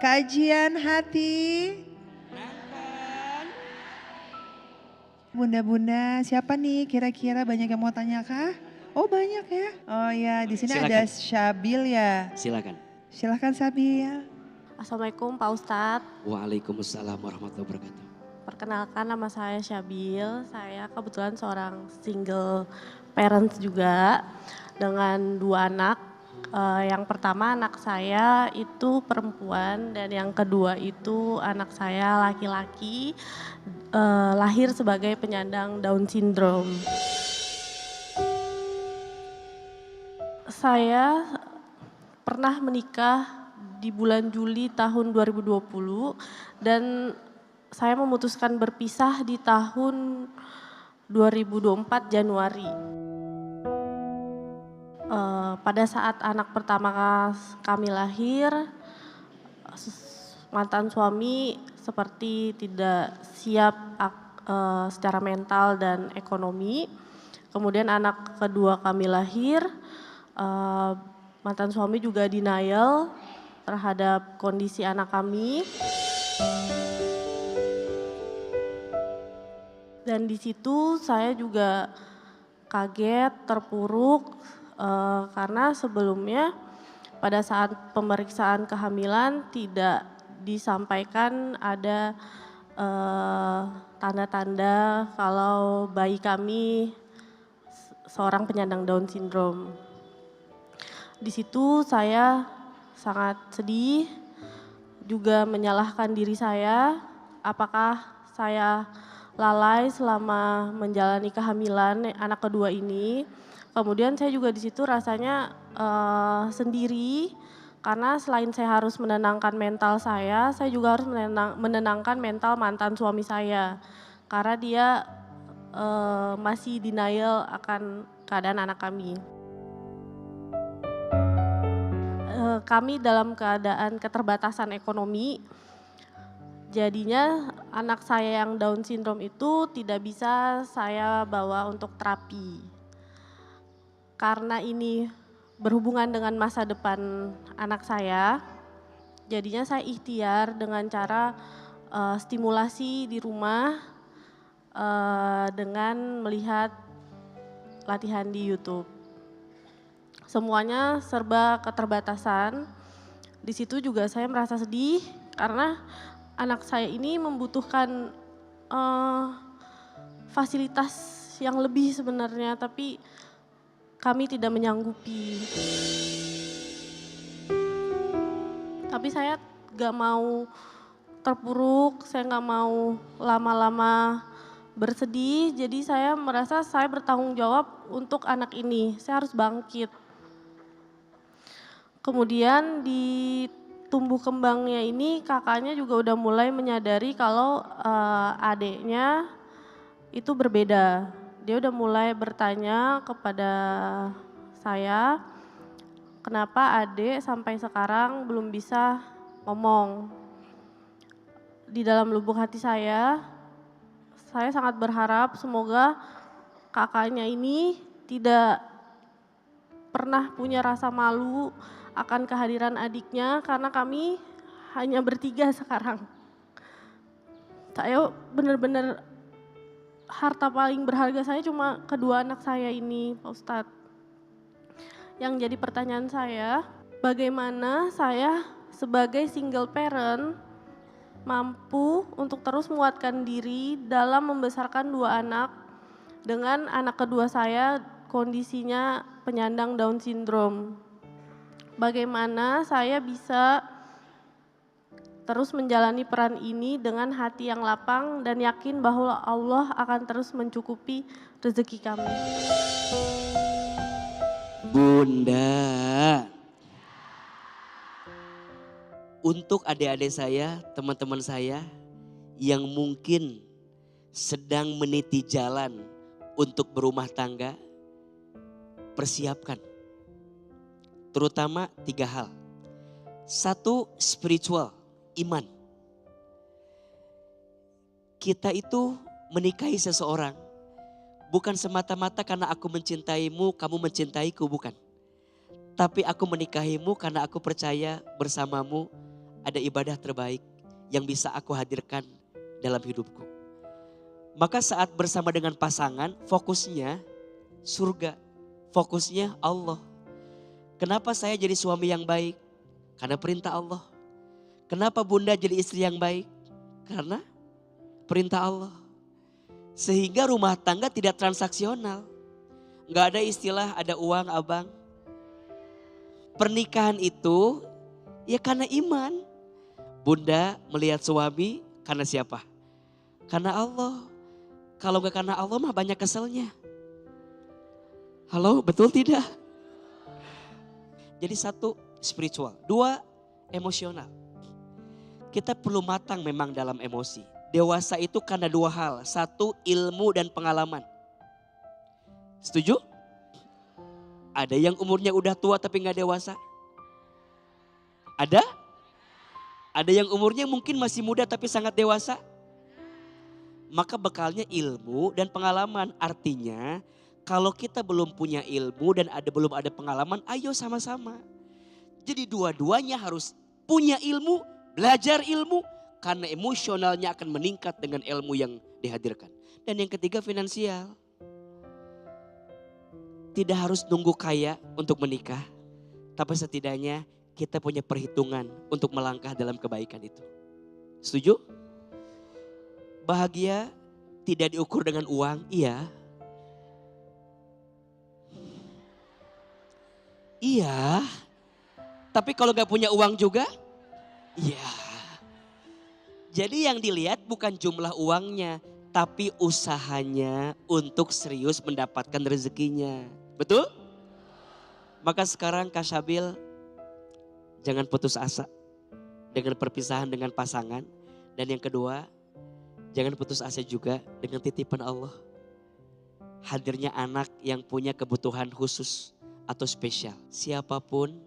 Kajian hati. Bunda-bunda, siapa nih kira-kira banyak yang mau tanya kah? Oh banyak ya. Oh ya, di sini ada Syabil ya. Silakan. Silakan Syabil. Assalamualaikum Pak Ustadz. Waalaikumsalam warahmatullahi wabarakatuh. Perkenalkan nama saya Syabil. Saya kebetulan seorang single parents juga dengan 2 anak. Yang pertama anak saya itu perempuan dan yang kedua itu anak saya laki-laki lahir sebagai penyandang Down syndrome. Saya pernah menikah di bulan Juli tahun 2020 dan saya memutuskan berpisah di tahun 2024 Januari. Pada saat anak pertama kami lahir, mantan suami seperti tidak siap secara mental dan ekonomi. Kemudian anak kedua kami lahir, mantan suami juga denial terhadap kondisi anak kami. Dan di situ saya juga kaget, terpuruk karena sebelumnya pada saat pemeriksaan kehamilan tidak disampaikan ada tanda-tanda kalau bayi kami seorang penyandang Down syndrome. Di situ saya sangat sedih, juga menyalahkan diri saya, apakah saya lalai selama menjalani kehamilan anak kedua ini. Kemudian saya juga di situ rasanya sendiri karena selain saya harus menenangkan mental saya juga harus menenangkan mental mantan suami saya. Karena dia masih denial akan keadaan anak kami. Kami dalam keadaan keterbatasan ekonomi, jadinya anak saya yang Down syndrome itu tidak bisa saya bawa untuk terapi. Karena ini berhubungan dengan masa depan anak saya, jadinya saya ikhtiar dengan cara stimulasi di rumah dengan melihat latihan di YouTube. Semuanya serba keterbatasan. Di situ juga saya merasa sedih karena anak saya ini membutuhkan fasilitas yang lebih sebenarnya, tapi kami tidak menyanggupi. Tapi saya gak mau terpuruk, saya gak mau lama-lama bersedih, jadi saya merasa saya bertanggung jawab untuk anak ini, saya harus bangkit. Kemudian di tumbuh kembangnya ini kakaknya juga udah mulai menyadari kalau adiknya itu berbeda. Dia udah mulai bertanya kepada saya, kenapa adik sampai sekarang belum bisa ngomong. Di dalam lubuk hati saya sangat berharap semoga kakaknya ini tidak pernah punya rasa malu akan kehadiran adiknya karena kami hanya bertiga sekarang. Saya benar-benar harta paling berharga saya cuma kedua anak saya ini, Pak Ustadz. Yang jadi pertanyaan saya, bagaimana saya sebagai single parent mampu untuk terus menguatkan diri dalam membesarkan 2 anak dengan anak kedua saya kondisinya penyandang Down syndrome. Bagaimana saya bisa terus menjalani peran ini dengan hati yang lapang dan yakin bahwa Allah akan terus mencukupi rezeki kami. Bunda, untuk adik-adik saya, teman-teman saya yang mungkin sedang meniti jalan untuk berumah tangga, persiapkan. Terutama 3 hal. 1, spiritual, iman. Kita itu menikahi seseorang bukan semata-mata karena aku mencintaimu, kamu mencintaiku, bukan. Tapi aku menikahimu karena aku percaya bersamamu ada ibadah terbaik yang bisa aku hadirkan dalam hidupku. Maka saat bersama dengan pasangan, fokusnya surga, fokusnya Allah. Kenapa saya jadi suami yang baik? Karena perintah Allah. Kenapa bunda jadi istri yang baik? Karena perintah Allah. Sehingga rumah tangga tidak transaksional. Gak ada istilah ada uang abang. Pernikahan itu ya karena iman. Bunda melihat suami karena siapa? Karena Allah. Kalau gak karena Allah mah banyak keselnya. Halo, betul tidak? Jadi satu spiritual, dua emosional. Kita perlu matang memang dalam emosi. Dewasa itu karena dua hal. Satu, ilmu dan pengalaman. Setuju? Ada yang umurnya udah tua tapi gak dewasa? Ada? Ada yang umurnya mungkin masih muda tapi sangat dewasa? Maka bekalnya ilmu dan pengalaman. Artinya kalau kita belum punya ilmu dan belum ada pengalaman, ayo sama-sama. Jadi dua-duanya harus punya ilmu, belajar ilmu. Karena emosionalnya akan meningkat dengan ilmu yang dihadirkan. Dan yang ketiga finansial. Tidak harus nunggu kaya untuk menikah. Tapi setidaknya kita punya perhitungan untuk melangkah dalam kebaikan itu. Setuju? Bahagia tidak diukur dengan uang, iya. Iya. Tapi kalau gak punya uang juga, iya. Jadi yang dilihat bukan jumlah uangnya, tapi usahanya untuk serius mendapatkan rezekinya. Betul? Maka sekarang Kak Syabil jangan putus asa dengan perpisahan dengan pasangan. Dan yang kedua, jangan putus asa juga dengan titipan Allah. Hadirnya anak yang punya kebutuhan khusus atau spesial. Siapapun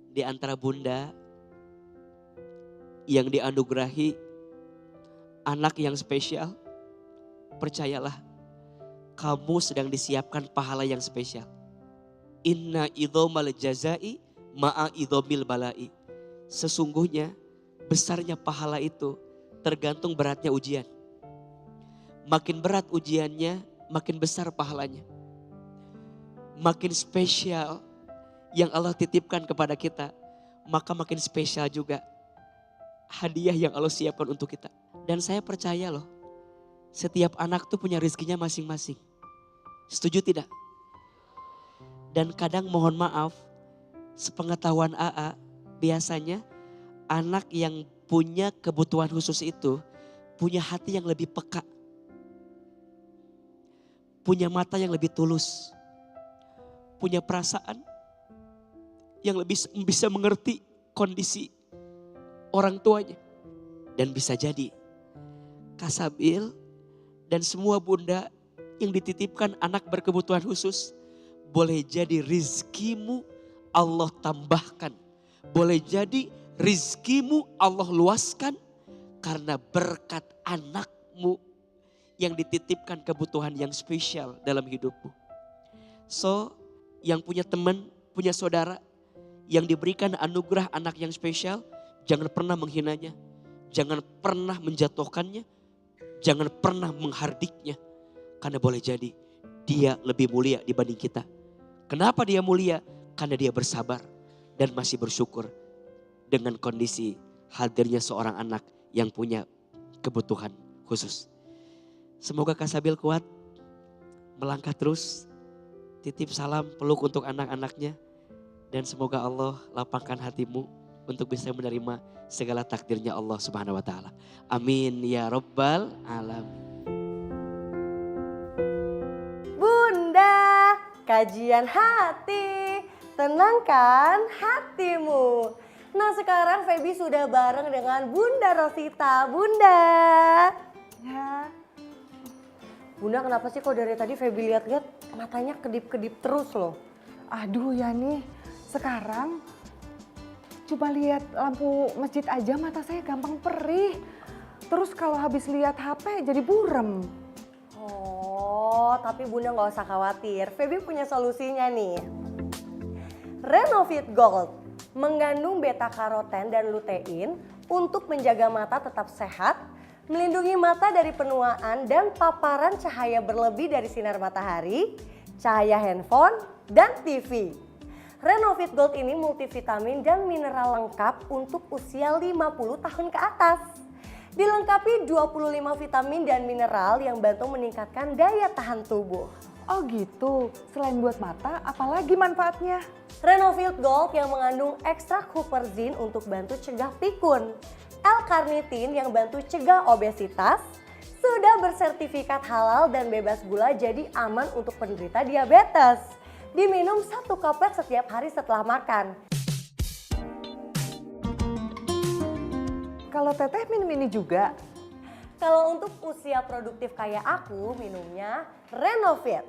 di antara bunda yang dianugerahi anak yang spesial, percayalah kamu sedang disiapkan pahala yang spesial. Inna idhomal jazai ma'a idhomil balai. Sesungguhnya besarnya pahala itu tergantung beratnya ujian. Makin berat ujiannya, makin besar pahalanya. Makin spesial yang Allah titipkan kepada kita, maka makin spesial juga hadiah yang Allah siapkan untuk kita. Dan saya percaya loh, setiap anak tuh punya rezekinya masing-masing. Setuju tidak? Dan kadang mohon maaf, sepengetahuan AA, biasanya anak yang punya kebutuhan khusus itu punya hati yang lebih peka. Punya mata yang lebih tulus. Punya perasaan yang lebih bisa mengerti kondisi orang tuanya. Dan bisa jadi Kak Syabil dan semua bunda yang dititipkan anak berkebutuhan khusus, boleh jadi rizkimu Allah tambahkan. Boleh jadi rizkimu Allah luaskan karena berkat anakmu yang dititipkan kebutuhan yang spesial dalam hidupmu. So, yang punya teman, punya saudara yang diberikan anugerah anak yang spesial, jangan pernah menghinanya, jangan pernah menjatuhkannya, jangan pernah menghardiknya. Karena boleh jadi dia lebih mulia dibanding kita. Kenapa dia mulia? Karena dia bersabar dan masih bersyukur dengan kondisi hadirnya seorang anak yang punya kebutuhan khusus. Semoga Kak Syabil kuat, melangkah terus, titip salam peluk untuk anak-anaknya. Dan semoga Allah lapangkan hatimu untuk bisa menerima segala takdirnya Allah Subhanahu wa taala. Amin ya rabbal alamin. Bunda, kajian hati, tenangkan hatimu. Nah sekarang Feby sudah bareng dengan Bunda Rosita. Bunda. Ya. Bunda kenapa sih kok dari tadi Feby lihat-lihat matanya kedip-kedip terus loh. Aduh Yani, sekarang coba lihat lampu masjid aja mata saya gampang perih. Terus kalau habis lihat HP jadi burem. Oh, tapi Bunda nggak usah khawatir. Feby punya solusinya nih. Renovit Gold. mengandung beta karoten dan lutein untuk menjaga mata tetap sehat, melindungi mata dari penuaan dan paparan cahaya berlebih dari sinar matahari, cahaya handphone, dan TV. Renovit Gold ini multivitamin dan mineral lengkap untuk usia 50 tahun ke atas. Dilengkapi 25 vitamin dan mineral yang bantu meningkatkan daya tahan tubuh. Oh gitu, selain buat mata, apalagi manfaatnya? Renovit Gold yang mengandung ekstrak huperzin untuk bantu cegah pikun, L-carnitin yang bantu cegah obesitas, sudah bersertifikat halal dan bebas gula jadi aman untuk penderita diabetes. Diminum 1 kaplet setiap hari setelah makan. Kalau Teteh minum ini juga? Kalau untuk usia produktif kayak aku, minumnya Renovit.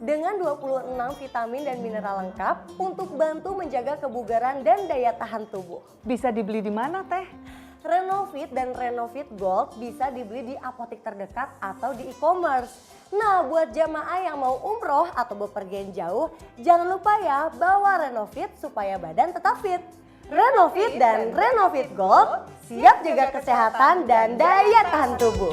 Dengan 26 vitamin dan mineral lengkap untuk bantu menjaga kebugaran dan daya tahan tubuh. Bisa dibeli di mana Teh? Renovit dan Renovit Gold bisa dibeli di apotek terdekat atau di e-commerce. Nah, buat jamaah yang mau umroh atau bepergian jauh, jangan lupa ya bawa Renovit supaya badan tetap fit. Renovit dan Renovit Gold siap jaga kesehatan dan daya tahan tubuh.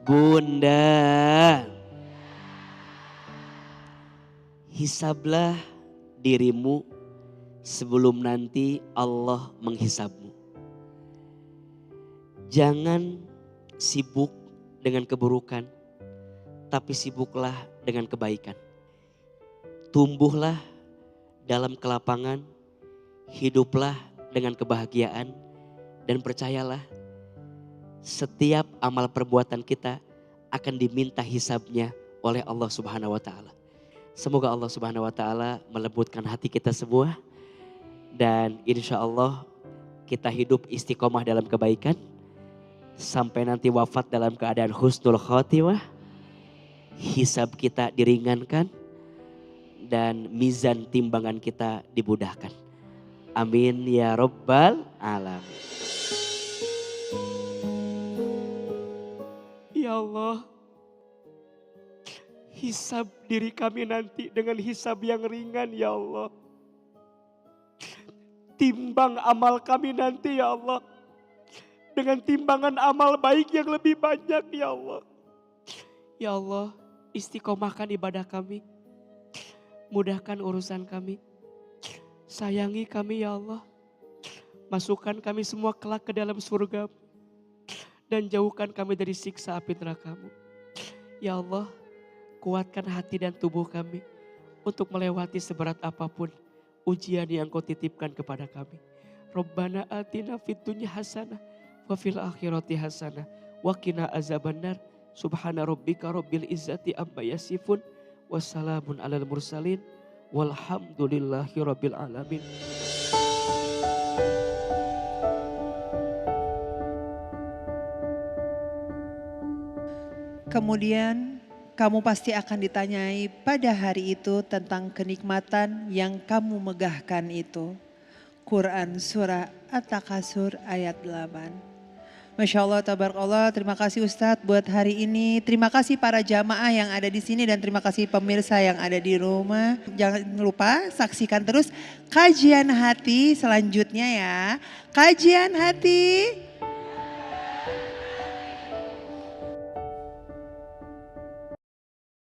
Bunda, hisablah dirimu sebelum nanti Allah menghisabmu. Jangan sibuk dengan keburukan, tapi sibuklah dengan kebaikan. Tumbuhlah dalam kelapangan, hiduplah dengan kebahagiaan, dan percayalah setiap amal perbuatan kita akan diminta hisabnya oleh Allah Subhanahu wa taala. Semoga Allah Subhanahu wa taala melembutkan hati kita semua dan insya Allah kita hidup istiqomah dalam kebaikan sampai nanti wafat dalam keadaan husnul khotimah. Hisab kita diringankan dan mizan timbangan kita dimudahkan. Amin ya rabbal alamin. Ya Allah, hisab diri kami nanti dengan hisab yang ringan ya Allah. Timbang amal kami nanti ya Allah dengan timbangan amal baik yang lebih banyak ya Allah. Ya Allah, istiqomahkan ibadah kami. Mudahkan urusan kami. Sayangi kami ya Allah. Masukkan kami semua kelak ke dalam surga. Dan jauhkan kami dari siksa api neraka-Mu. Ya Allah, kuatkan hati dan tubuh kami untuk melewati seberat apapun ujian yang Kau titipkan kepada kami. Rabbana atina fid dunya hasanah wa fil akhirati hasanah wa qina azabannar. Subhana rabbika rabbil izzati amma yasifun. Wassalamun alal mursalin. Walhamdulillahi rabbil alamin. Kemudian kamu pasti akan ditanyai pada hari itu tentang kenikmatan yang kamu megahkan itu. Quran Surah At-Takasur ayat 8. Masya Allah, tabarakallah, terima kasih Ustadz buat hari ini. Terima kasih para jamaah yang ada di sini dan terima kasih pemirsa yang ada di rumah. Jangan lupa saksikan terus kajian hati selanjutnya ya. Kajian hati